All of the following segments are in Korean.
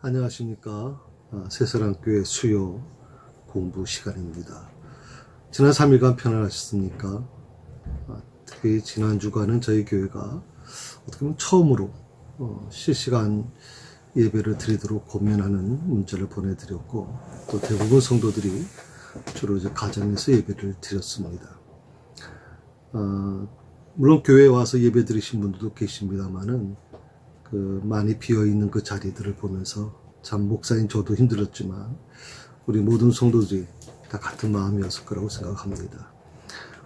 안녕하십니까. 새사랑교회 수요 공부 시간입니다. 지난 3일간 편안하셨습니까? 특히 지난 주간은 저희 교회가 어떻게 보면 처음으로 실시간 예배를 드리도록 고면하는 문자를 보내드렸고, 또 대부분 성도들이 주로 이제 가정에서 예배를 드렸습니다. 물론 교회에 와서 예배 드리신 분들도 계십니다만은 많이 비어있는 그 자리들을 보면서 참 목사인 저도 힘들었지만 우리 모든 성도들이 다 같은 마음이었을 거라고 생각합니다.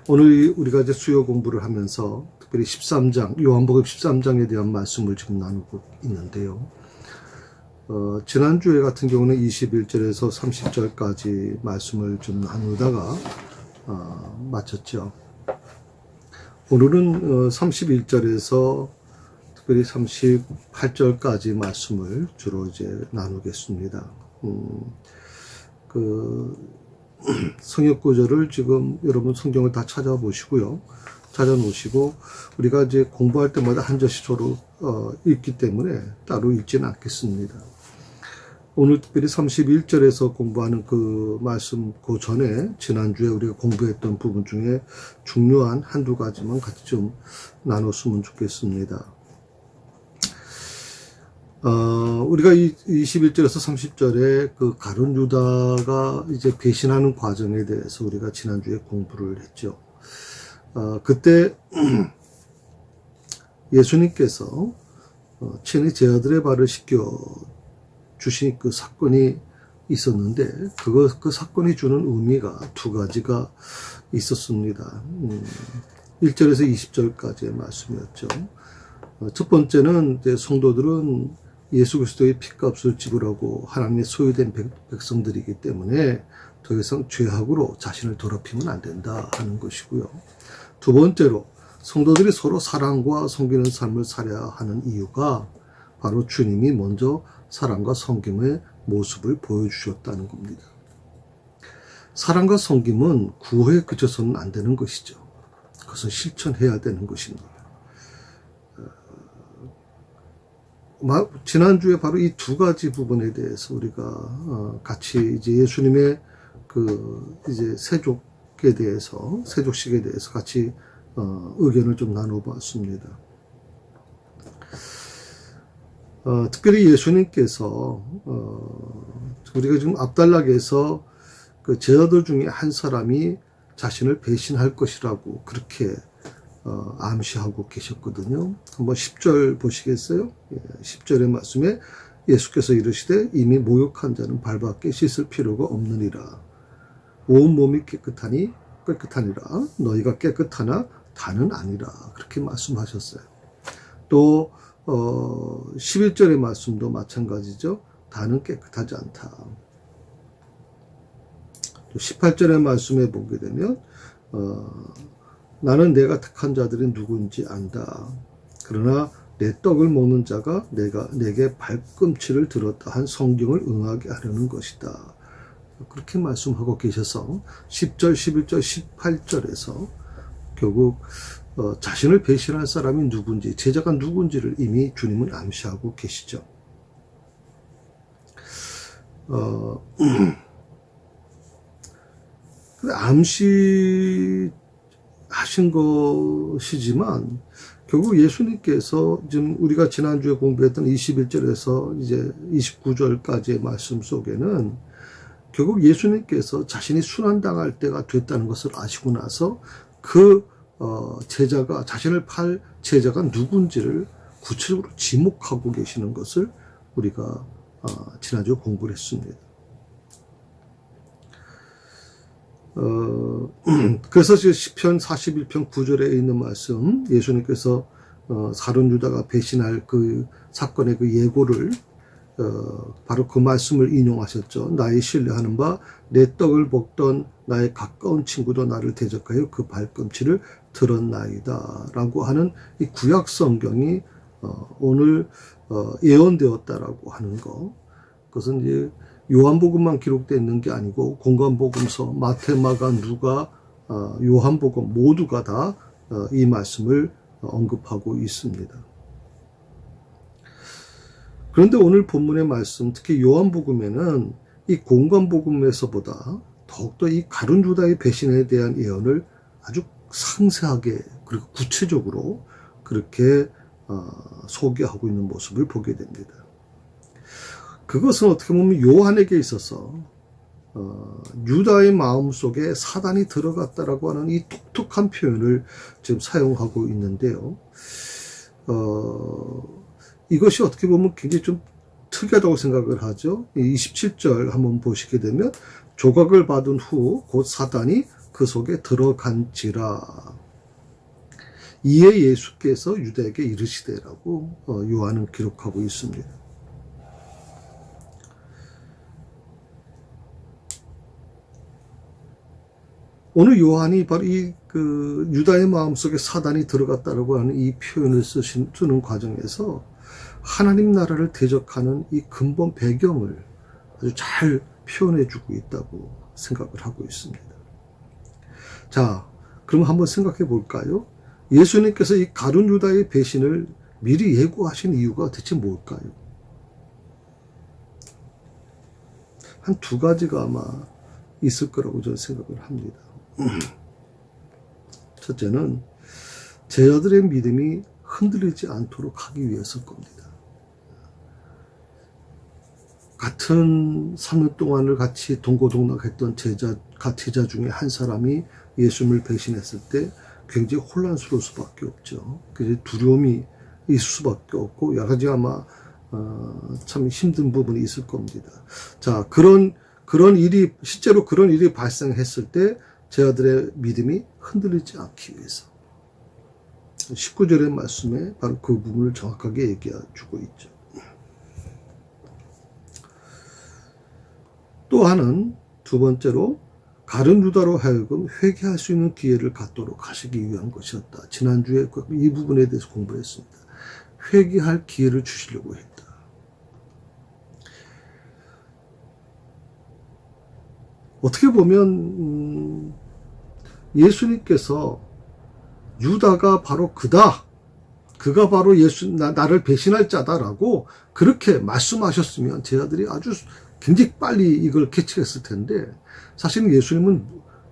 오늘 우리가 이제 수요 공부를 하면서 특별히 13장, 요한복음 13장에 대한 말씀을 지금 나누고 있는데요. 지난주에 같은 경우는 21절에서 30절까지 말씀을 좀 나누다가 마쳤죠. 오늘은 31절에서 특별히 38절까지 말씀을 주로 이제 나누겠습니다. 성역 구절을 지금 여러분 성경을 다 찾아보시고요. 찾아놓으시고, 우리가 이제 공부할 때마다 한 절씩 서로 읽기 때문에 따로 읽지는 않겠습니다. 오늘 특별히 31절에서 공부하는 그 말씀, 그 전에 지난주에 우리가 공부했던 부분 중에 중요한 한두 가지만 같이 좀 나눴으면 좋겠습니다. 우리가 21절에서 30절에 그 가룟 유다가 이제 배신하는 과정에 대해서 우리가 지난주에 공부를 했죠. 그때 예수님께서 친히 제 아들의 발을 씻겨 주신 그 사건이 있었는데, 그 사건이 주는 의미가 두 가지가 있었습니다. 1절에서 20절까지의 말씀이었죠. 첫 번째는 이제 성도들은 예수 그리스도의 핏값을 지불하고 하나님의 소유된 백성들이기 때문에 더 이상 죄악으로 자신을 더럽히면 안 된다 하는 것이고요. 두 번째로 성도들이 서로 사랑과 섬기는 삶을 살아야 하는 이유가 바로 주님이 먼저 사랑과 섬김의 모습을 보여주셨다는 겁니다. 사랑과 섬김은 구호에 그쳐서는 안 되는 것이죠. 그것은 실천해야 되는 것입니다. 지난주에 바로 이 두 가지 부분에 대해서 우리가 같이 이제 예수님의 이제 세족에 대해서, 세족식에 대해서 같이 의견을 좀 나눠봤습니다. 특별히 예수님께서 우리가 지금 앞달락에서 그 제자들 중에 한 사람이 자신을 배신할 것이라고 그렇게 암시하고 계셨거든요. 한번 10절 보시겠어요? 10절의 말씀에 예수께서 이르시되 이미 모욕한 자는 발밖에 씻을 필요가 없느니라. 온 몸이 깨끗하니라. 너희가 깨끗하나 다는 아니라. 그렇게 말씀하셨어요. 또 11절의 말씀도 마찬가지죠. 다는 깨끗하지 않다. 또 18절의 말씀에 보게 되면 나는 내가 택한 자들이 누군지 안다. 그러나 내 떡을 먹는 자가 내게 발꿈치를 들었다 한 성경을 응하게 하려는 것이다. 그렇게 말씀하고 계셔서 10절, 11절, 18절에서 결국 자신을 배신할 사람이 누군지, 제자가 누군지를 이미 주님은 암시하고 계시죠. 암시 하신 것이지만 결국 예수님께서 지금 우리가 지난주에 공부했던 21절에서 이제 29절까지의 말씀 속에는 결국 예수님께서 자신이 순환당할 때가 됐다는 것을 아시고 나서 제자가, 자신을 팔 제자가 누군지를 구체적으로 지목하고 계시는 것을 우리가 지난주에 공부를 했습니다. 그래서 시편 41편 9절에 있는 말씀, 예수님께서 가룟 유다가 배신할 그 사건의 그 예고를 바로 그 말씀을 인용하셨죠. 나의 신뢰하는 바 내 떡을 먹던 나의 가까운 친구도 나를 대적하여 그 발꿈치를 들었나이다 라고 하는 이 구약 성경이 오늘 예언되었다라고 하는 거, 그것은 이제 요한복음만 기록되어 있는 게 아니고 공관복음서, 마태, 마가, 누가, 요한복음 모두가 다 이 말씀을 언급하고 있습니다. 그런데 오늘 본문의 말씀, 특히 요한복음에는 이 공관복음에서보다 더욱더 이 가룟 유다의 배신에 대한 예언을 아주 상세하게 그리고 구체적으로 그렇게 소개하고 있는 모습을 보게 됩니다. 그것은 어떻게 보면 요한에게 있어서 유다의 마음속에 사단이 들어갔다라고 하는 이 독특한 표현을 지금 사용하고 있는데요. 이것이 어떻게 보면 굉장히 좀 특이하다고 생각을 하죠. 27절 한번 보시게 되면 조각을 받은 후 곧 사단이 그 속에 들어간지라. 이에 예수께서 유다에게 이르시되라고 요한은 기록하고 있습니다. 오늘 요한이 바로 유다의 마음속에 사단이 들어갔다라고 하는 이 표현을 쓰는 과정에서 하나님 나라를 대적하는 이 근본 배경을 아주 잘 표현해 주고 있다고 생각을 하고 있습니다. 자, 그럼 한번 생각해 볼까요? 예수님께서 이 가룟 유다의 배신을 미리 예고하신 이유가 대체 뭘까요? 한 두 가지가 아마 있을 거라고 저는 생각을 합니다. 첫째는 제자들의 믿음이 흔들리지 않도록 하기 위해서일 겁니다. 같은 3년 동안을 같이 동고동락했던 제자 중에 한 사람이 예수님을 배신했을 때 굉장히 혼란스러울 수밖에 없죠. 그래서 두려움이 있을 수밖에 없고 여러 가지 아마 참 힘든 부분이 있을 겁니다. 자, 실제로 그런 일이 발생했을 때 제자들의 믿음이 흔들리지 않기 위해서 19절의 말씀에 바로 그 부분을 정확하게 얘기해 주고 있죠. 또 하나는 두 번째로 가룟 유다로 하여금 회개할 수 있는 기회를 갖도록 하시기 위한 것이었다. 지난주에 이 부분에 대해서 공부했습니다. 회개할 기회를 주시려고 했다. 어떻게 보면 예수님께서 유다가 바로 그다. 그가 바로 나를 배신할 자다라고 그렇게 말씀하셨으면 제자들이 아주 굉장히 빨리 이걸 캐치했을 텐데 사실은 예수님은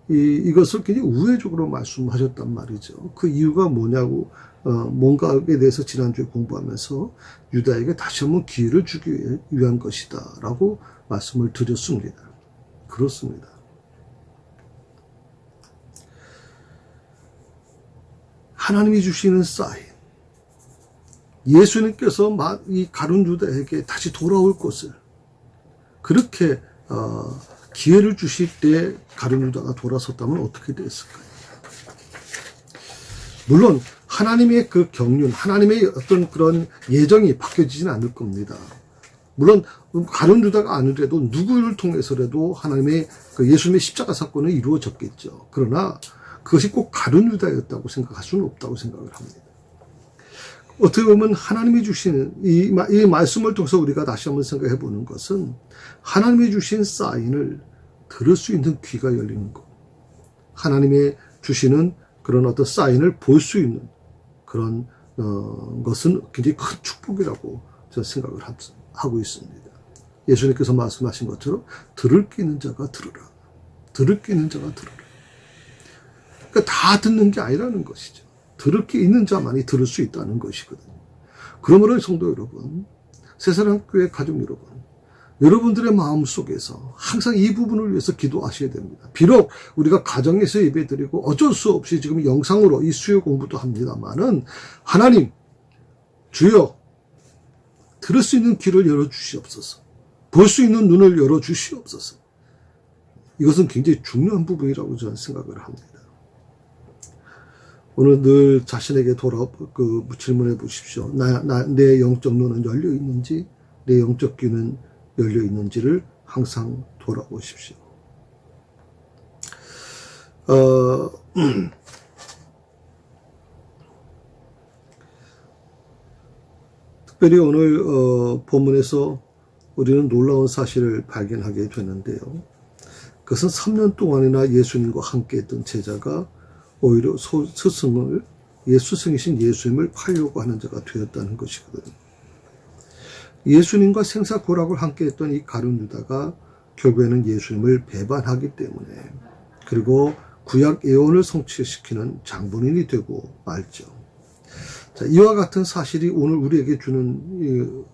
이것을 굉장히 우회적으로 말씀하셨단 말이죠. 그 이유가 뭐냐고 뭔가에 대해서 지난주에 공부하면서 유다에게 다시 한번 기회를 주기 위한 것이다 라고 말씀을 드렸습니다. 그렇습니다. 하나님이 주시는 사인, 예수님께서 이 가룟 유다에게 다시 돌아올 것을 그렇게 기회를 주실 때 가룟 유다가 돌아섰다면 어떻게 됐을까요? 물론 하나님의 그 경륜, 하나님의 어떤 그런 예정이 바뀌어지지는 않을 겁니다. 물론 가룟 유다가 아니라도 누구를 통해서라도 하나님의 그 예수님의 십자가 사건은 이루어졌겠죠. 그러나 그것이 꼭 가룟 유다였다고 생각할 수는 없다고 생각을 합니다. 어떻게 보면 하나님이 주시는 이 말씀을 통해서 우리가 다시 한번 생각해 보는 것은 하나님이 주신 사인을 들을 수 있는 귀가 열리는 것, 하나님의 주시는 그런 어떤 사인을 볼 수 있는 그런 것은 굉장히 큰 축복이라고 저는 생각을 하고 있습니다. 예수님께서 말씀하신 것처럼 들을 게 있는 자가 들으라. 들을 게 있는 자가 들으라. 그러니까 다 듣는 게 아니라는 것이죠. 들을 게 있는 자만이 들을 수 있다는 것이거든요. 그러므로 성도 여러분, 새사랑교회 가족 여러분, 여러분들의 마음속에서 항상 이 부분을 위해서 기도하셔야 됩니다. 비록 우리가 가정에서 예배드리고 어쩔 수 없이 지금 영상으로 이 수요 공부도 합니다만은 하나님, 주여 들을 수 있는 귀를 열어주시옵소서. 볼 수 있는 눈을 열어주시옵소서. 이것은 굉장히 중요한 부분이라고 저는 생각을 합니다. 오늘 늘 자신에게 질문해 보십시오. 내 영적 눈은 열려 있는지, 내 영적 귀는 열려 있는지를 항상 돌아보십시오. 특별히 오늘 본문에서 우리는 놀라운 사실을 발견하게 되는데요. 그것은 3년 동안이나 예수님과 함께했던 제자가 오히려 스승이신 예수님을 팔려고 하는 자가 되었다는 것이거든요. 예수님과 생사고락을 함께했던 이 가룟 유다가 결국에는 예수님을 배반하기 때문에, 그리고 구약 예언을 성취시키는 장본인이 되고 말죠. 자, 이와 같은 사실이 오늘 우리에게 주는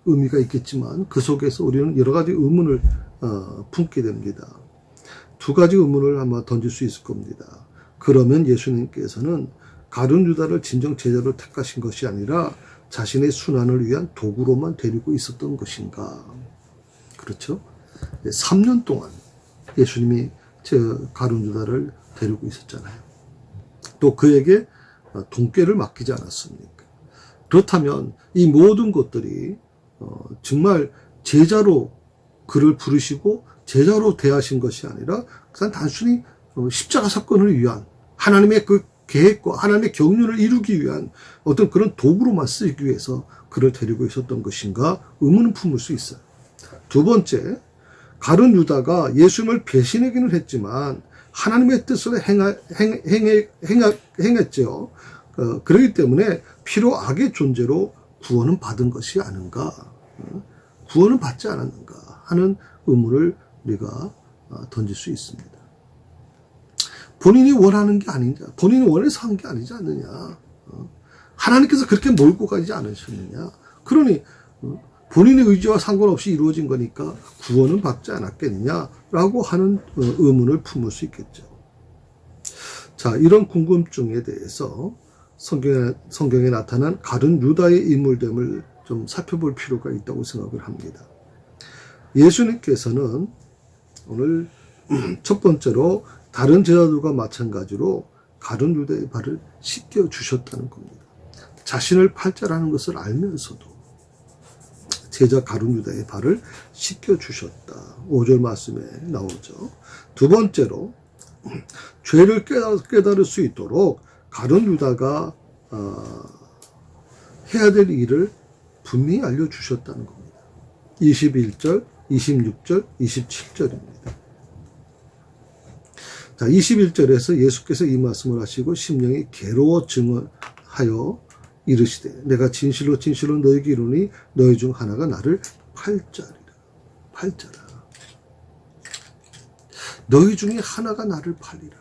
의미가 있겠지만 그 속에서 우리는 여러 가지 의문을 품게 됩니다. 두 가지 의문을 아마 던질 수 있을 겁니다. 그러면 예수님께서는 가룟 유다를 진정 제자로 택하신 것이 아니라 자신의 순환을 위한 도구로만 데리고 있었던 것인가? 그렇죠? 3년 동안 예수님이 가룟 유다를 데리고 있었잖아요. 또 그에게 돈꾀를 맡기지 않았습니까? 그렇다면 이 모든 것들이 정말 제자로 그를 부르시고 제자로 대하신 것이 아니라 그냥 단순히 십자가 사건을 위한 하나님의 그 계획과 하나님의 경륜을 이루기 위한 어떤 그런 도구로만 쓰기 위해서 그를 데리고 있었던 것인가 의문을 품을 수 있어요. 두 번째, 가룟 유다가 예수님을 배신하기는 했지만 하나님의 뜻을 행했죠. 그렇기 때문에 피로 악의 존재로 구원은 받은 것이 아닌가, 구원은 받지 않았는가 하는 의문을 우리가 던질 수 있습니다. 본인이 원하는 게 아니냐, 본인이 원해서 한 게 아니지 않느냐, 하나님께서 그렇게 몰고 가지 않으셨느냐, 그러니 본인의 의지와 상관없이 이루어진 거니까 구원은 받지 않았겠느냐라고 하는 의문을 품을 수 있겠죠. 자, 이런 궁금증에 대해서 성경에 나타난 가룟 유다의 인물됨을 좀 살펴볼 필요가 있다고 생각을 합니다. 예수님께서는 오늘 첫 번째로 다른 제자들과 마찬가지로 가룟 유다의 발을 씻겨 주셨다는 겁니다. 자신을 팔자라는 것을 알면서도 제자 가룟 유다의 발을 씻겨 주셨다. 5절 말씀에 나오죠. 두 번째로 죄를 깨달을 수 있도록 가룟 유다가 해야 될 일을 분명히 알려주셨다는 겁니다. 21절, 26절, 27절입니다. 자, 21절에서 예수께서 이 말씀을 하시고 심령이 괴로워 증언하여 이르시되 내가 진실로 진실로 너희에게 이르노니 너희 중 하나가 나를 팔자리라. 팔자라. 너희 중에 하나가 나를 팔리라.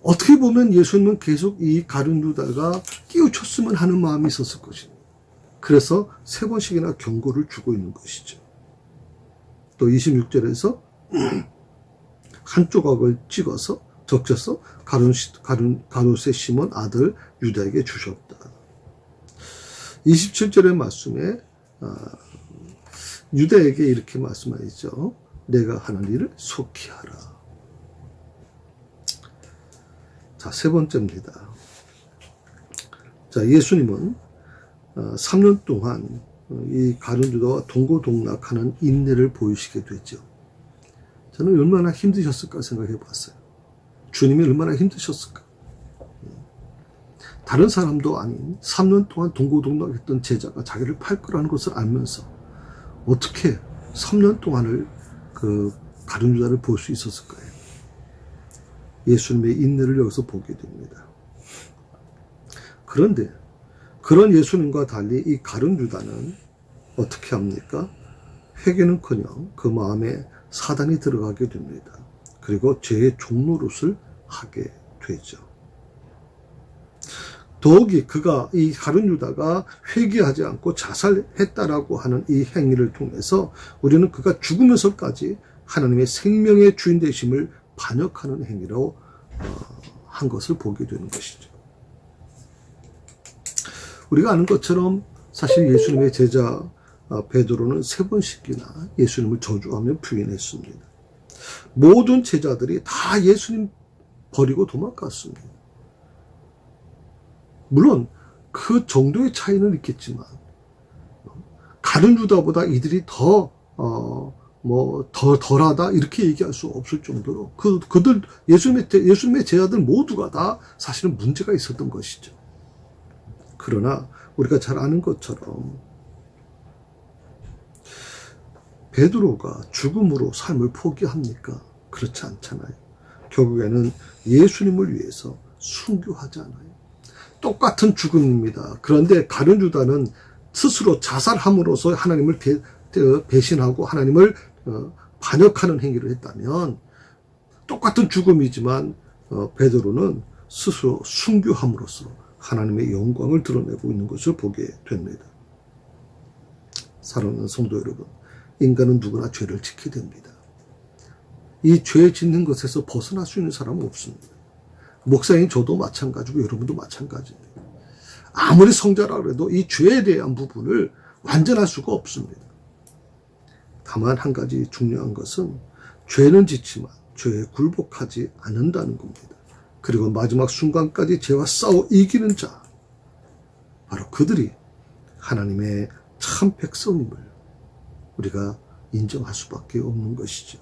어떻게 보면 예수님은 계속 이 가룟 유다가 끼우쳤으면 하는 마음이 있었을 것입니다. 그래서 3번씩이나 경고를 주고 있는 것이죠. 또 26절에서 한 조각을 찍어서 적셔서 가룟의 시몬 아들 유다에게 주셨다. 27절의 말씀에 유다에게 이렇게 말씀하시죠. 내가 하는 일을 속히 하라. 자, 세 번째입니다. 자, 예수님은 3년 동안 이 가룟 유다와 동고동락하는 인내를 보이시게 되죠. 저는 얼마나 힘드셨을까 생각해 봤어요. 주님이 얼마나 힘드셨을까. 다른 사람도 아닌 3년 동안 동고동락했던 제자가 자기를 팔 거라는 것을 알면서 어떻게 3년 동안을 그 가룟 유다를 볼 수 있었을까요? 예수님의 인내를 여기서 보게 됩니다. 그런데 그런 예수님과 달리 이 가룟 유다는 어떻게 합니까? 회개는커녕 그 마음에 사단이 들어가게 됩니다. 그리고 죄의 종노릇을 하게 되죠. 더욱이 그가 이 가룟 유다가 회개하지 않고 자살했다라고 하는 이 행위를 통해서 우리는 그가 죽으면서까지 하나님의 생명의 주인 되심을 반역하는 행위로 한 것을 보게 되는 것이죠. 우리가 아는 것처럼 사실 예수님의 제자 베드로는 3번씩이나 예수님을 저주하며 부인했습니다. 모든 제자들이 다 예수님 버리고 도망갔습니다. 물론 그 정도의 차이는 있겠지만 가룟 유다보다 이들이 덜하다 이렇게 얘기할 수 없을 정도로 그들 예수님의 제자들 모두가 다 사실은 문제가 있었던 것이죠. 그러나 우리가 잘 아는 것처럼 베드로가 죽음으로 삶을 포기합니까? 그렇지 않잖아요. 결국에는 예수님을 위해서 순교하잖아요. 똑같은 죽음입니다. 그런데 가룟 유다는 스스로 자살함으로써 하나님을 배신하고 하나님을 반역하는 행위를 했다면, 똑같은 죽음이지만 베드로는 스스로 순교함으로써 하나님의 영광을 드러내고 있는 것을 보게 됩니다. 사랑하는 성도 여러분, 인간은 누구나 죄를 짓게 됩니다. 이 죄 짓는 것에서 벗어날 수 있는 사람은 없습니다. 목사인 저도 마찬가지고 여러분도 마찬가지입니다. 아무리 성자라 그래도 이 죄에 대한 부분을 완전할 수가 없습니다. 다만 한 가지 중요한 것은 죄는 짓지만 죄에 굴복하지 않는다는 겁니다. 그리고 마지막 순간까지 죄와 싸워 이기는 자, 바로 그들이 하나님의 참 백성임을 우리가 인정할 수밖에 없는 것이죠.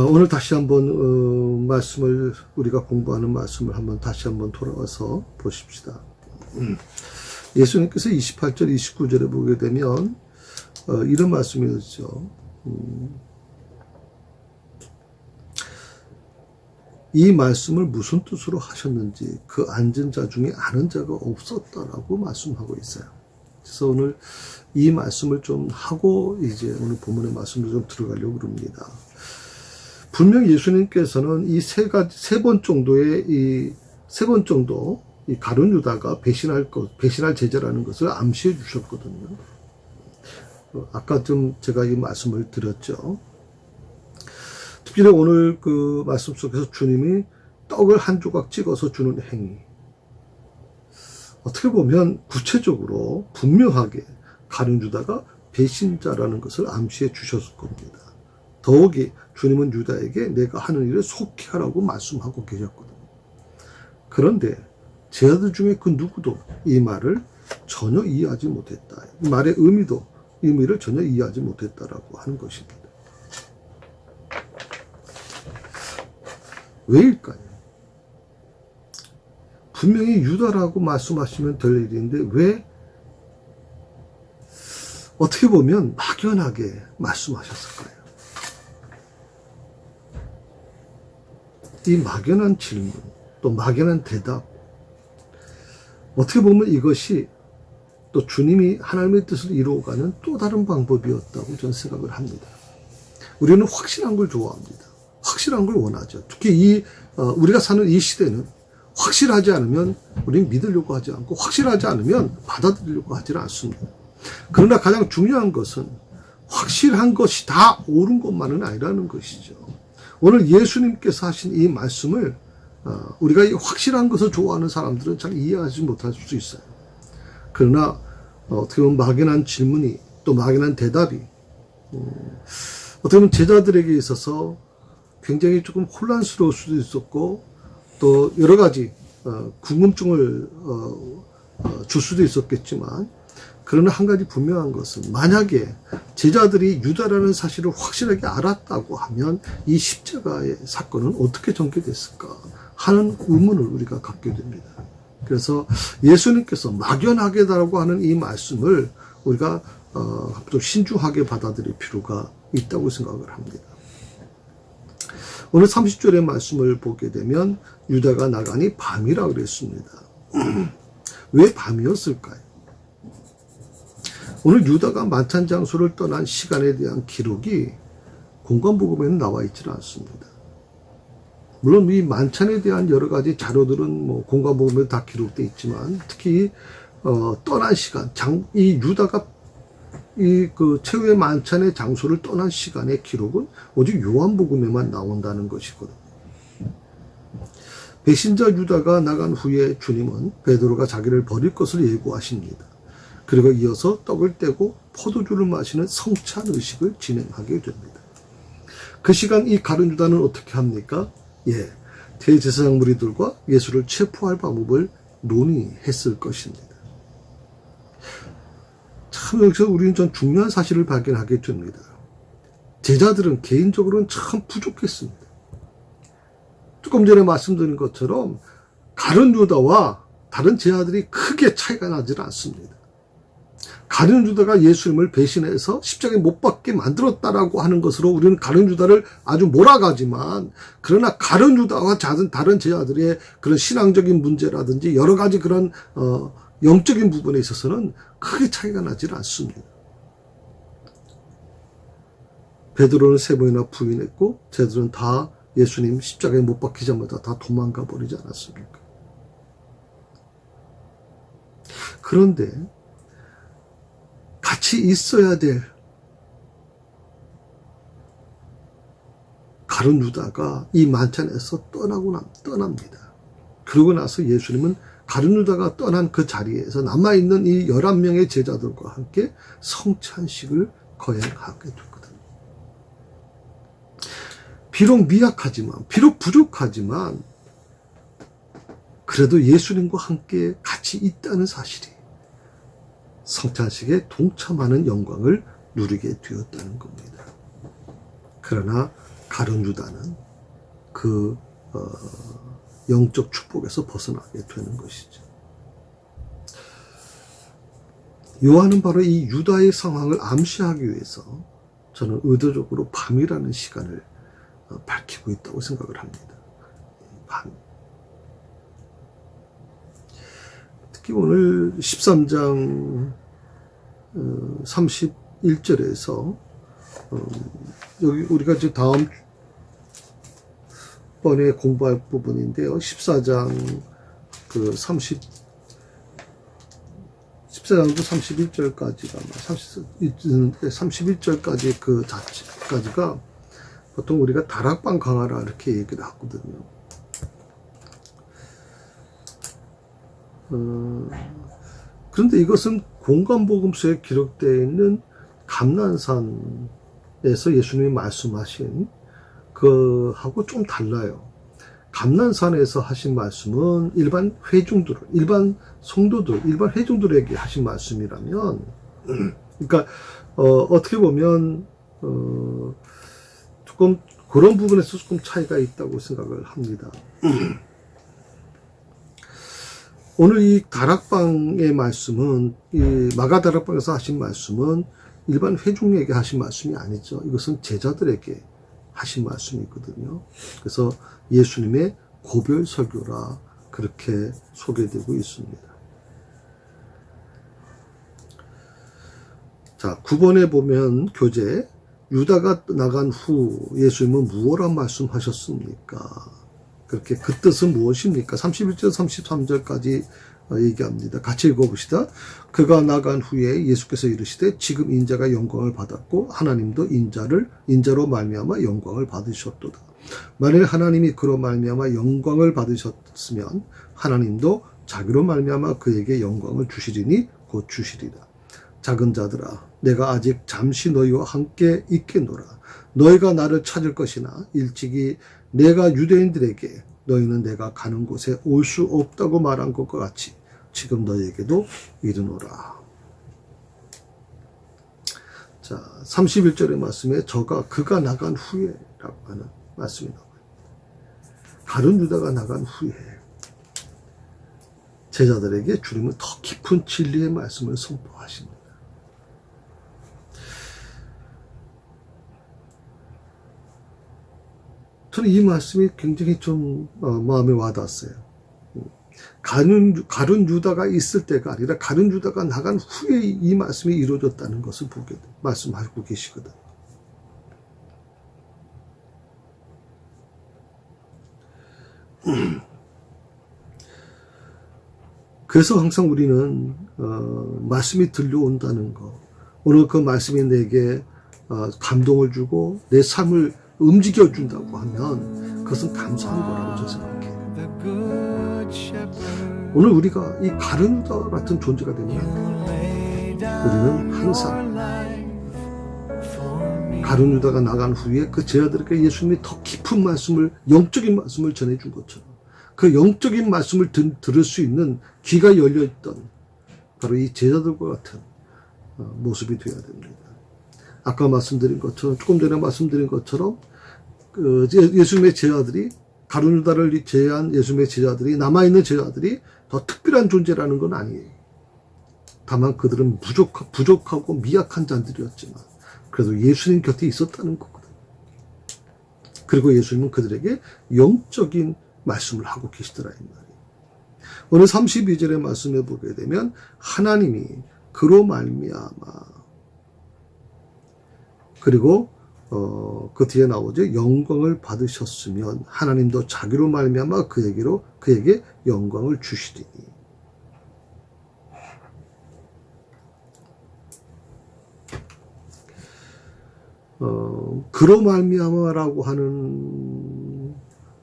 오늘 다시 한번 말씀을, 우리가 공부하는 말씀을 한번 다시 한번 돌아와서 보십시다. 예수님께서 28절 29절에 보게 되면 이런 말씀이었죠. 이 말씀을 무슨 뜻으로 하셨는지 그 앉은 자 중에 아는 자가 없었다라고 말씀하고 있어요. 그래서 오늘 이 말씀을 좀 하고 이제 오늘 본문의 말씀을 좀 들어가려고 합니다. 분명 예수님께서는 이 세 번 정도의 이 가룟 유다가 배신할 제자라는 것을 암시해 주셨거든요. 아까 좀 제가 이 말씀을 드렸죠. 특별히 오늘 그 말씀 속에서 주님이 떡을 한 조각 찍어서 주는 행위, 어떻게 보면 구체적으로 분명하게 가룟 유다가 배신자라는 것을 암시해 주셨을 겁니다. 더욱이 주님은 유다에게 내가 하는 일을 속히 하라고 말씀하고 계셨거든요. 그런데 제자들 중에 그 누구도 이 말을 전혀 이해하지 못했다. 이 말의 의미를 전혀 이해하지 못했다라고 하는 것입니다. 왜일까요? 분명히 유다라고 말씀하시면 될 일인데 왜 어떻게 보면 막연하게 말씀하셨을까요? 이 막연한 질문, 또 막연한 대답, 어떻게 보면 이것이 또 주님이 하나님의 뜻을 이루어가는 또 다른 방법이었다고 저는 생각을 합니다. 우리는 확실한 걸 좋아합니다. 확실한 걸 원하죠. 특히 우리가 사는 이 시대는 확실하지 않으면 우리는 믿으려고 하지 않고, 확실하지 않으면 받아들이려고 하지는 않습니다. 그러나 가장 중요한 것은 확실한 것이 다 옳은 것만은 아니라는 것이죠. 오늘 예수님께서 하신 이 말씀을 우리가 이 확실한 것을 좋아하는 사람들은 잘 이해하지 못할 수 있어요. 그러나 어떻게 보면 막연한 질문이, 또 막연한 대답이 어떻게 보면 제자들에게 있어서 굉장히 조금 혼란스러울 수도 있었고, 또 여러 가지 궁금증을 줄 수도 있었겠지만, 그러나 한 가지 분명한 것은 만약에 제자들이 유다라는 사실을 확실하게 알았다고 하면 이 십자가의 사건은 어떻게 전개됐을까 하는 의문을 우리가 갖게 됩니다. 그래서 예수님께서 막연하게라고 하는 이 말씀을 우리가 좀 신중하게 받아들일 필요가 있다고 생각을 합니다. 오늘 30절의 말씀을 보게 되면 유다가 나가니 밤이라 그랬습니다. 왜 밤이었을까요? 오늘 유다가 만찬 장소를 떠난 시간에 대한 기록이 공관복음에는 나와 있지는 않습니다. 물론 이 만찬에 대한 여러 가지 자료들은 공관복음에 다 기록되어 있지만, 특히 떠난 시간, 이 유다가 그 최후의 만찬의 장소를 떠난 시간의 기록은 오직 요한복음에만 나온다는 것이거든요. 배신자 유다가 나간 후에 주님은 베드로가 자기를 버릴 것을 예고하십니다. 그리고 이어서 떡을 떼고 포도주를 마시는 성찬 의식을 진행하게 됩니다. 그 시간 이 가룟 유다는 어떻게 합니까? 대제사장 무리들과 예수를 체포할 방법을 논의했을 것입니다. 참 여기서 우리는 좀 중요한 사실을 발견하게 됩니다. 제자들은 개인적으로는 참 부족했습니다. 조금 전에 말씀드린 것처럼 가룟 유다와 다른 제자들이 크게 차이가 나질 않습니다. 가룟 유다가 예수님을 배신해서 십자가에 못 박게 만들었다라고 하는 것으로 우리는 가룟 유다를 아주 몰아가지만, 그러나 가룟 유다와 다른 제자들의 그런 신앙적인 문제라든지 여러 가지 그런 영적인 부분에 있어서는 크게 차이가 나질 않습니다. 베드로는 3번이나 부인했고 제자들은 다 예수님 십자가에 못 박히자마자 다 도망가 버리지 않았습니까? 그런데 같이 있어야 될 가룟 유다가 이 만찬에서 떠납니다. 그러고 나서 예수님은 가룟 유다가 떠난 그 자리에서 남아있는 이 11명의 제자들과 함께 성찬식을 거행하게 됐거든요. 비록 미약하지만, 비록 부족하지만, 그래도 예수님과 함께 같이 있다는 사실이 성찬식에 동참하는 영광을 누리게 되었다는 겁니다. 그러나 가룟 유다는 그 영적 축복에서 벗어나게 되는 것이죠. 요한은 바로 이 유다의 상황을 암시하기 위해서 저는 의도적으로 밤이라는 시간을 밝히고 있다고 생각을 합니다. 밤. 특히 오늘 13장 31절에서 여기 우리가 이제 다음 번에 공부할 부분인데요. 14장 그 14장도 31절까지가 31절까지 그 자체까지가 보통 우리가 다락방 강화라 이렇게 얘기를 하거든요. 그런데 이것은 공관복음서에 기록되어 있는 감난산에서 예수님이 말씀하신 그하고 좀 달라요. 감난산에서 하신 말씀은 일반 회중들, 일반 성도들, 일반 회중들에게 하신 말씀이라면, 그러니까 어떻게 보면 조금 그런 부분에서 조금 차이가 있다고 생각을 합니다. 오늘 이 다락방의 말씀은, 이 마가 다락방에서 하신 말씀은 일반 회중에게 하신 말씀이 아니죠. 이것은 제자들에게 하신 말씀이거든요. 그래서 예수님의 고별 설교라 그렇게 소개되고 있습니다. 자, 9번에 보면 교재, 유다가 나간 후 예수님은 무엇라 말씀하셨습니까? 그렇게 그 뜻은 무엇입니까? 31절 33절까지 얘기합니다. 같이 읽어봅시다. 그가 나간 후에 예수께서 이르시되 지금 인자가 영광을 받았고 하나님도 인자로 말미암아 영광을 받으셨도다. 만일 하나님이 그로 말미암아 영광을 받으셨으면 하나님도 자기로 말미암아 그에게 영광을 주시리니 곧 주시리라. 작은 자들아, 내가 아직 잠시 너희와 함께 있겠노라. 너희가 나를 찾을 것이나 일찍이 내가 유대인들에게 너희는 내가 가는 곳에 올 수 없다고 말한 것과 같이 지금 너희에게도 이르노라. 자, 31절의 말씀에 그가 나간 후에 라고 하는 말씀이 나와요. 가룟 유다가 나간 후에 제자들에게 주님은 더 깊은 진리의 말씀을 선포하십니다. 저는 이 말씀이 굉장히 좀 마음에 와닿았어요. 가룟 유다가 있을 때가 아니라 가룟 유다가 나간 후에 이 말씀이 이루어졌다는 것을 말씀하고 계시거든. 그래서 항상 우리는 말씀이 들려온다는 것, 오늘 그 말씀이 내게 감동을 주고 내 삶을 움직여준다고 하면 그것은 감사한 거라고 저는 생각해요. 오늘 우리가 이 가룟 유다 같은 존재가 되면 우리는 항상 가룟 유다가 나간 후에 그 제자들에게 예수님이 더 깊은 말씀을, 영적인 말씀을 전해준 것처럼 그 영적인 말씀을 들을 수 있는 귀가 열려있던 바로 이 제자들과 같은 모습이 되어야 됩니다. 아까 말씀드린 것처럼, 조금 전에 말씀드린 것처럼 예수님의 제자들이, 가룟 유다를 제외한 예수님의 제자들이, 남아있는 제자들이 더 특별한 존재라는 건 아니에요. 다만 그들은 부족하고 미약한 자들이었지만 그래도 예수님 곁에 있었다는 거거든. 그리고 예수님은 그들에게 영적인 말씀을 하고 계시더라 이 말이에요. 오늘 32절의 말씀에 보게 되면 하나님이 그로 말미암아, 그리고 그 뒤에 나오죠. 영광을 받으셨으면 하나님도 자기로 말미암아 그에게 영광을 주시리니. 그로 말미암아라고 하는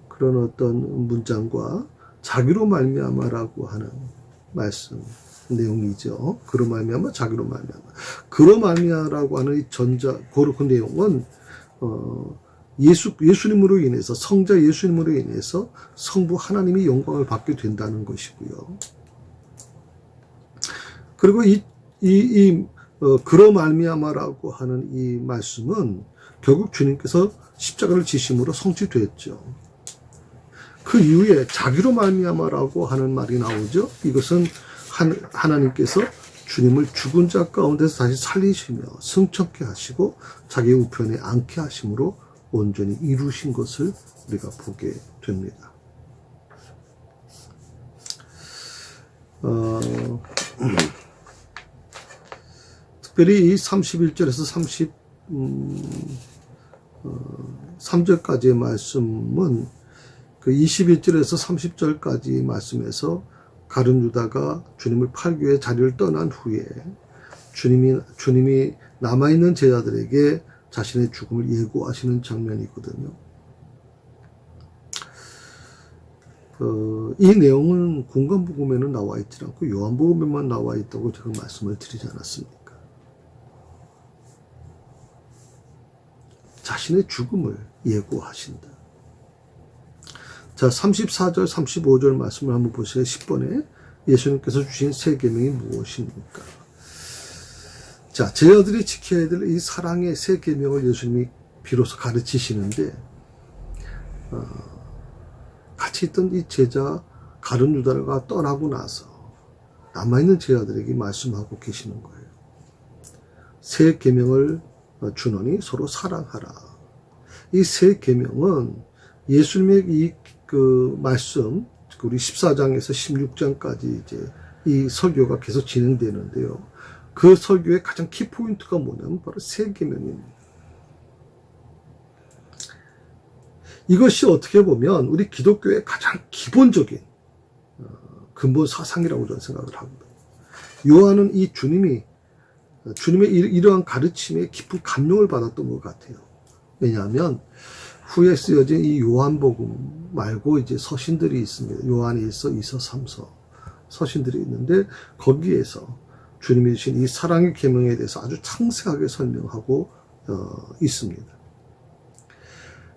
그런 어떤 문장과 자기로 말미암아라고 하는 말씀 내용이죠. 그로 말미암아, 자기로 말미암아. 그로 말미암아라고 하는 이 그 내용은 예수님으로 인해서, 성자 예수님으로 인해서 성부 하나님이 영광을 받게 된다는 것이고요. 그리고 그로 말미암아라고 하는 이 말씀은 결국 주님께서 십자가를 지심으로 성취됐죠. 그 이후에 자기로 말미암아라고 하는 말이 나오죠. 이것은 하나님께서 주님을 죽은 자 가운데서 다시 살리시며 승천케 하시고 자기 우편에 앉게 하심으로 온전히 이루신 것을 우리가 보게 됩니다. 특별히 이 31절에서 33절까지의 말씀은 그 21절에서 30절까지 말씀에서 가룟 유다가 주님을 팔기 위해 자리를 떠난 후에 주님이 남아있는 제자들에게 자신의 죽음을 예고하시는 장면이거든요. 이 내용은 공관복음에는 나와 있지 않고 요한복음에만 나와 있다고 제가 말씀을 드리지 않았습니까? 자신의 죽음을 예고하신다. 자, 34절, 35절 말씀을 한번 보세요. 10번에 예수님께서 주신 세 계명이 무엇입니까? 자, 제자들이 지켜야 될 이 사랑의 세 계명을 예수님이 비로소 가르치시는데 같이 있던 이 제자 가룟 유다가 떠나고 나서 남아있는 제자들에게 말씀하고 계시는 거예요. 세 계명을 주노니 서로 사랑하라. 이 세 계명은 예수님의 그 말씀, 우리 14장에서 16장까지 이제 이 설교가 계속 진행되는데요. 그 설교의 가장 키포인트가 뭐냐면 바로 세 계명입니다. 이것이 어떻게 보면 우리 기독교의 가장 기본적인 근본 사상이라고 저는 생각을 합니다. 요한은 이 주님의 이러한 가르침에 깊은 감명을 받았던 것 같아요. 왜냐하면 후에 쓰여진 이 요한복음 말고 이제 서신들이 있습니다. 요한 1서, 2서, 3서 서신들이 있는데 거기에서 주님이 주신 이 사랑의 계명에 대해서 아주 상세하게 설명하고 있습니다.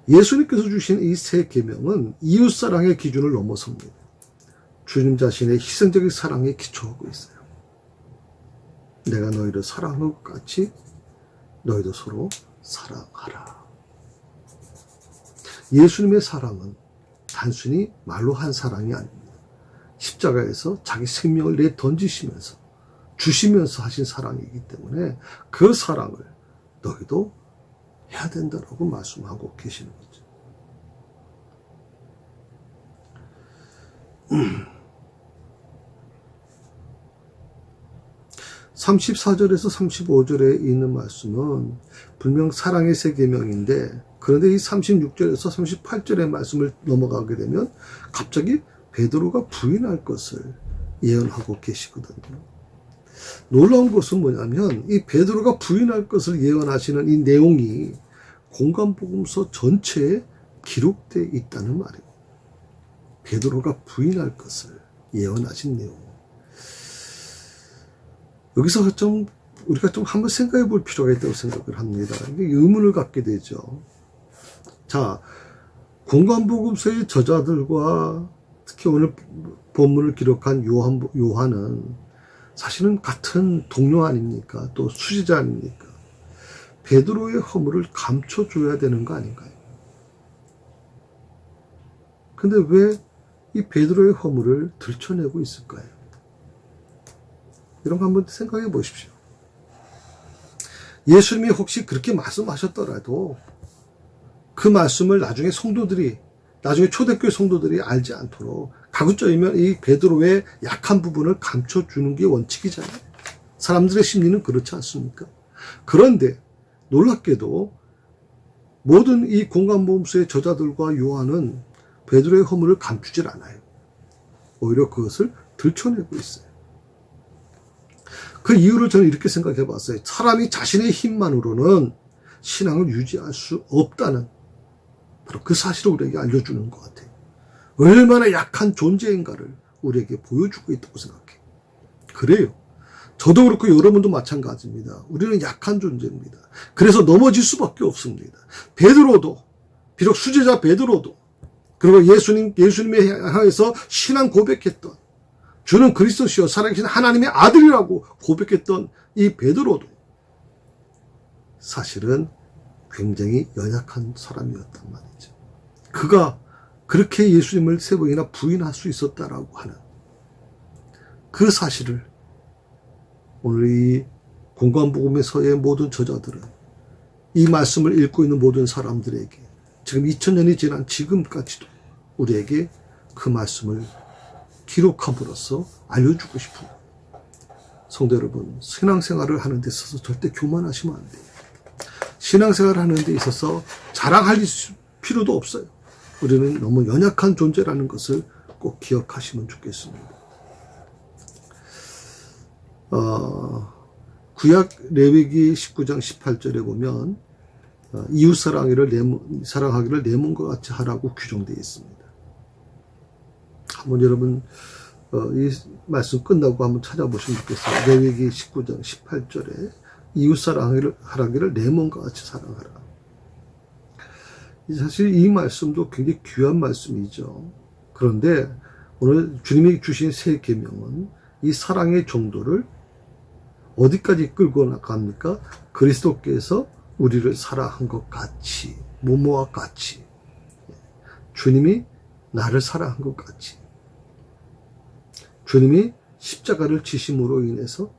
예수님께서 주신 이 세 계명은 이웃사랑의 기준을 넘어섭니다. 주님 자신의 희생적인 사랑에 기초하고 있어요. 내가 너희를 사랑한 것 같이 너희도 서로 사랑하라. 예수님의 사랑은 단순히 말로 한 사랑이 아닙니다. 십자가에서 자기 생명을 내던지시면서 주시면서 하신 사랑이기 때문에 그 사랑을 너희도 해야 된다라고 말씀하고 계시는 거죠. 34절에서 35절에 있는 말씀은 분명 사랑의 세 계명인데 그런데 이 36절에서 38절의 말씀을 넘어가게 되면 갑자기 베드로가 부인할 것을 예언하고 계시거든요. 놀라운 것은 뭐냐면 이 베드로가 부인할 것을 예언하시는 이 내용이 공관복음서 전체에 기록되어 있다는 말이에요. 베드로가 부인할 것을 예언하신 내용. 여기서 우리가 좀 한번 생각해 볼 필요가 있다고 생각을 합니다. 의문을 갖게 되죠. 자, 공관복음서의 저자들과 특히 오늘 본문을 기록한 요한은 사실은 같은 동료 아닙니까? 또 수지자 아닙니까? 베드로의 허물을 감춰줘야 되는 거 아닌가요? 근데 왜 이 베드로의 허물을 들춰내고 있을까요? 이런 거 한번 생각해 보십시오. 예수님이 혹시 그렇게 말씀하셨더라도 그 말씀을 나중에 초대교회 성도들이 알지 않도록 가급적이면 이 베드로의 약한 부분을 감춰주는 게 원칙이잖아요. 사람들의 심리는 그렇지 않습니까? 그런데 놀랍게도 모든 이 공관복음서의 저자들과 요한은 베드로의 허물을 감추질 않아요. 오히려 그것을 들춰내고 있어요. 그 이유를 저는 이렇게 생각해 봤어요. 사람이 자신의 힘만으로는 신앙을 유지할 수 없다는 바로 그 사실을 우리에게 알려주는 것 같아요. 얼마나 약한 존재인가를 우리에게 보여주고 있다고 생각해요. 그래요. 저도 그렇고 여러분도 마찬가지입니다. 우리는 약한 존재입니다. 그래서 넘어질 수밖에 없습니다. 베드로도, 비록 수제자 베드로도, 그리고 예수님에 향해서 신앙 고백했던, 주는 그리스도시요 살아계신 하나님의 아들이라고 고백했던 이 베드로도 사실은 굉장히 연약한 사람이었단 말이죠. 그가 그렇게 예수님을 3번이나 부인할 수 있었다라고 하는 그 사실을 오늘 이 공관복음서의 모든 저자들은 이 말씀을 읽고 있는 모든 사람들에게 지금 2000년이 지난 지금까지도 우리에게 그 말씀을 기록함으로써 알려주고 싶은 성도 여러분, 신앙생활을 하는 데 있어서 절대 교만하시면 안 돼요. 신앙생활을 하는 데 있어서 자랑할 필요도 없어요. 우리는 너무 연약한 존재라는 것을 꼭 기억하시면 좋겠습니다. 구약 레위기 19장 18절에 보면 이웃 사랑하기를 내 몸과 같이 하라고 규정되어 있습니다. 한번 여러분 이 말씀 끝나고 한번 찾아보시면 좋겠어요. 레위기 19장 18절에 이웃 사랑하기를 내 몸과 같이 사랑하라. 사실 이 말씀도 굉장히 귀한 말씀이죠. 그런데 오늘 주님이 주신 3계명은 이 사랑의 정도를 어디까지 끌고 나갑니까? 그리스도께서 우리를 사랑한 것 같이, 모모와 같이, 주님이 나를 사랑한 것 같이, 주님이 십자가를 지심으로 인해서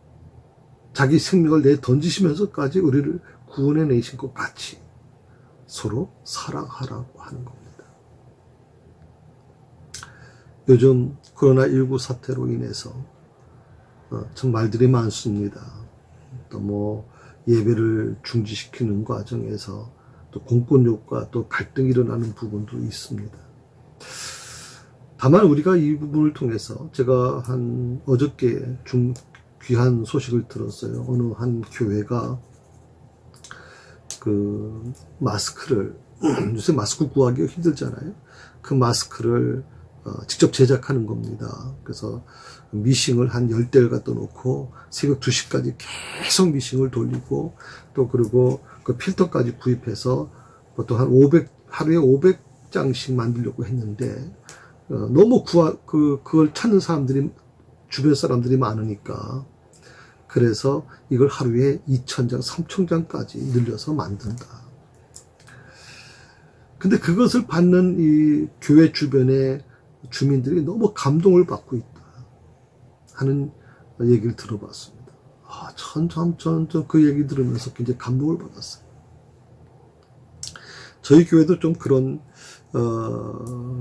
자기 생명을 내던지시면서까지 우리를 구원해내신 것 같이 서로 사랑하라고 하는 겁니다. 요즘 코로나19 사태로 인해서 참 말들이 많습니다. 또 예배를 중지시키는 과정에서 또 공권력과 또 갈등이 일어나는 부분도 있습니다. 다만 우리가 이 부분을 통해서 제가 어저께 좀 귀한 소식을 들었어요. 어느 한 교회가 그 마스크를 요새 마스크 구하기가 힘들잖아요. 그 마스크를 직접 제작하는 겁니다. 그래서 미싱을 한 10대를 갖다 놓고 새벽 2시까지 계속 미싱을 돌리고 또 그리고 그 필터까지 구입해서 보통 하루에 500장씩 만들려고 했는데 너무 그걸 찾는 사람들이 주변 사람들이 많으니까 그래서 이걸 하루에 2000장, 3000장까지 늘려서 만든다. 근데 그것을 받는 이 교회 주변의 주민들이 너무 감동을 받고 있다 하는 얘기를 들어봤습니다. 전 그 얘기 들으면서 굉장히 감동을 받았어요. 저희 교회도 좀 그런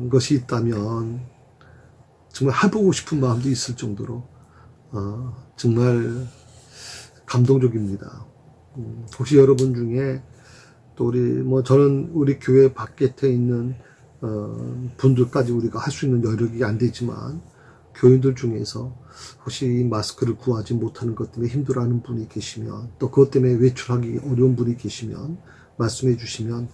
것이 있다면 정말 해보고 싶은 마음도 있을 정도로 정말 감동적입니다. 혹시 여러분 중에 또 저는 우리 교회 밖에 있는 분들까지 우리가 할 수 있는 여력이 안 되지만 교인들 중에서 혹시 이 마스크를 구하지 못하는 것 때문에 힘들어하는 분이 계시면 또 그것 때문에 외출하기 어려운 분이 계시면 말씀해 주시면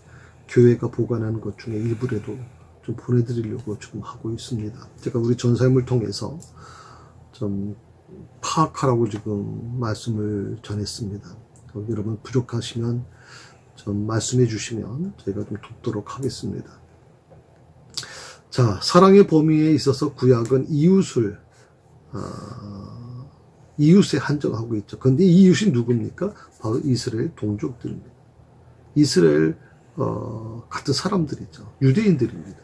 교회가 보관하는 것 중에 일부라도 좀 보내드리려고 지금 하고 있습니다. 제가 우리 전사님을 통해서 좀 파악하라고 지금 말씀을 전했습니다. 여러분 부족하시면 좀 말씀해 주시면 저희가 좀 돕도록 하겠습니다. 자, 사랑의 범위에 있어서 구약은 이웃에 한정하고 있죠. 그런데 이웃이 누굽니까? 바로 이스라엘 동족들입니다. 이스라엘 같은 사람들이죠. 유대인들입니다.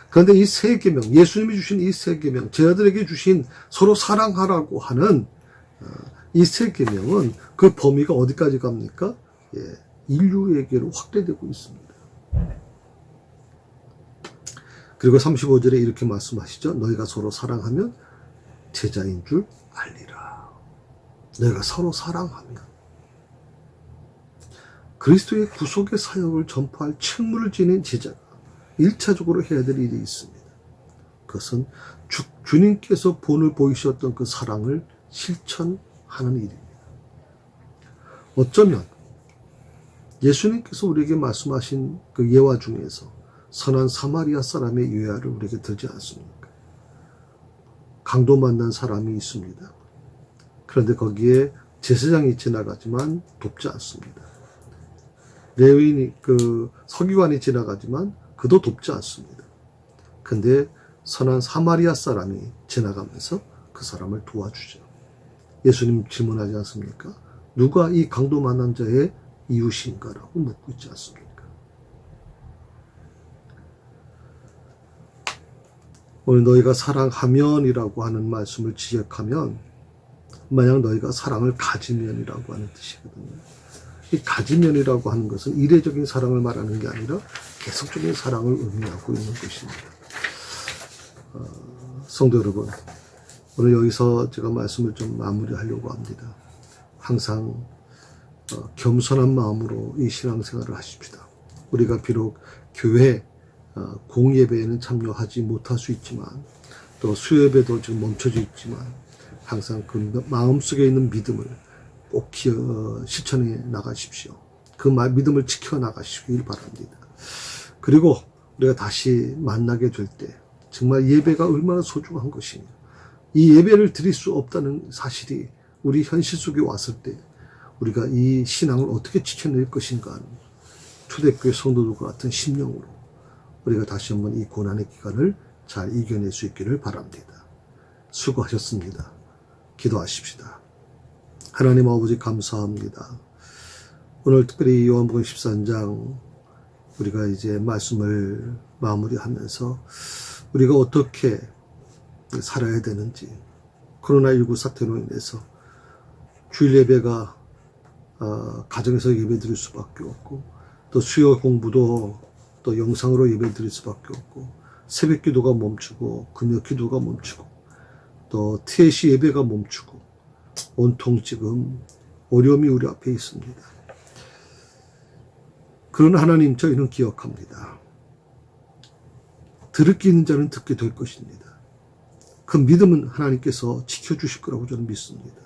그런데 이 3계명, 예수님이 주신 이 3계명, 제자들에게 주신 서로 사랑하라고 하는 이 세 계명은 그 범위가 어디까지 갑니까? 예, 인류에게로 확대되고 있습니다. 그리고 35절에 이렇게 말씀하시죠. 너희가 서로 사랑하면 제자인 줄 알리라. 너희가 서로 사랑하면 그리스도의 구속의 사역을 전파할 책무를 지닌 제자가 1차적으로 해야 될 일이 있습니다. 그것은 주님께서 본을 보이셨던 그 사랑을 실천하는 일입니다. 어쩌면 예수님께서 우리에게 말씀하신 그 예화 중에서 선한 사마리아 사람의 예화를 우리에게 들지 않습니까? 강도 만난 사람이 있습니다. 그런데 거기에 제사장이 지나가지만 돕지 않습니다. 레위인이 서기관이 지나가지만 그도 돕지 않습니다. 근데 선한 사마리아 사람이 지나가면서 그 사람을 도와주죠. 예수님 질문하지 않습니까? 누가 이 강도 만난 자의 이웃인가라고 묻고 있지 않습니까? 오늘 너희가 사랑하면이라고 하는 말씀을 지적하면 만약 너희가 사랑을 가지면이라고 하는 뜻이거든요. 이 가지면이라고 하는 것은 이례적인 사랑을 말하는 게 아니라 계속적인 사랑을 의미하고 있는 것입니다. 성도 여러분, 오늘 여기서 제가 말씀을 좀 마무리하려고 합니다. 항상 겸손한 마음으로 이 신앙생활을 하십시다. 우리가 비록 교회 공예배에는 참여하지 못할 수 있지만 또 수예배도 지금 멈춰져 있지만 항상 그 마음속에 있는 믿음을 꼭 실천해 나가십시오. 그 믿음을 지켜나가시길 바랍니다. 그리고 우리가 다시 만나게 될 때 정말 예배가 얼마나 소중한 것이냐, 이 예배를 드릴 수 없다는 사실이 우리 현실 속에 왔을 때 우리가 이 신앙을 어떻게 지켜낼 것인가 하는 초대교회 성도들과 같은 심령으로 우리가 다시 한번 이 고난의 기간을 잘 이겨낼 수 있기를 바랍니다. 수고하셨습니다. 기도하십시다. 하나님 아버지 감사합니다. 오늘 특별히 요한복음 13장 우리가 이제 말씀을 마무리하면서 우리가 어떻게 살아야 되는지, 코로나19 사태로 인해서 주일 예배가 가정에서 예배 드릴 수밖에 없고 또 수요 공부도 또 영상으로 예배 드릴 수밖에 없고 새벽 기도가 멈추고 금요 기도가 멈추고 또 TAC 예배가 멈추고 온통 지금 어려움이 우리 앞에 있습니다. 그러나 하나님, 저희는 기억합니다. 들을 게 있는 자는 듣게 될 것입니다. 그 믿음은 하나님께서 지켜주실 거라고 저는 믿습니다.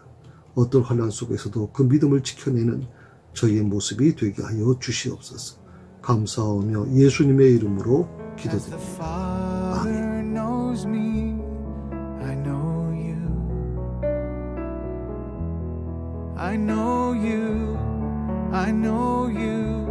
어떤 환난 속에서도 그 믿음을 지켜내는 저희의 모습이 되게 하여 주시옵소서. 감사하며 예수님의 이름으로 기도드립니다. 아멘. I know you.